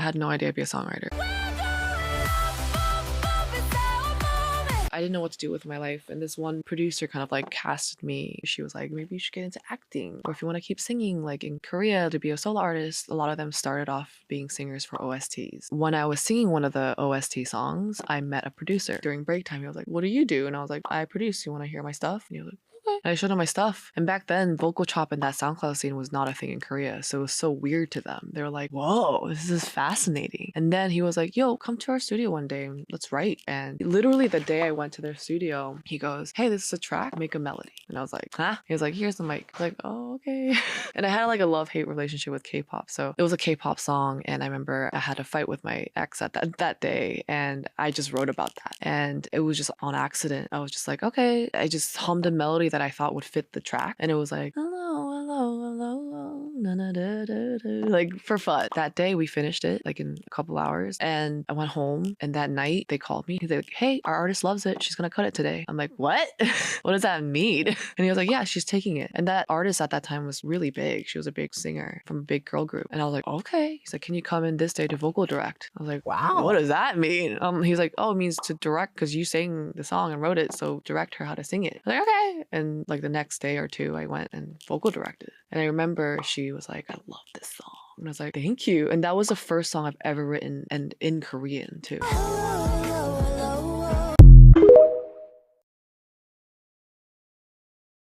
had no idea I'd be a songwriter. I didn't know what to do with my life, and this one producer kind of like casted me. She was like, maybe you should get into acting, or if you want to keep singing, like in Korea to be a solo artist, a lot of them started off being singers for OSTs. When I was singing one of the OST songs, I met a producer during break time. He was like, what do you do? And I was like, I produce. You want to hear my stuff? And he was like, okay. And I showed him my stuff. And back then, vocal chop in that SoundCloud scene was not a thing in Korea, so it was so weird to them. They were like, whoa, this is fascinating. And then he was like, yo, come to our studio one day and let's write. And literally the day I went to their studio, he goes, hey, this is a track, make a melody. And I was like, huh? He was like, here's the mic. I was like, oh, okay. And I had like a love-hate relationship with K-pop. So it was a K-pop song, and I remember I had a fight with my ex at that day, and I just wrote about that. And it was just on accident. I was just like, okay. I just hummed a melody that I thought would fit the track, and it was like, hello, hello, hello, na, na, da, da, da, like for fun. That day we finished it like in a couple hours, and I went home, and that night they called me. He's like, hey, our artist loves it, she's gonna cut it today. I'm like, what? What does that mean? And he was like, yeah, she's taking it. And that artist at that time was really big. She was a big singer from a big girl group. And I was like, okay. He's like, can you come in this day to vocal direct? I was like, wow, what does that mean? He's like, oh, it means to direct because you sang the song and wrote it, so direct her how to sing it. I was like, okay. And like the next day or two, I went and vocal directed. And I remember she was like, I love this song. And I was like, thank you. And that was the first song I've ever written, and in Korean too.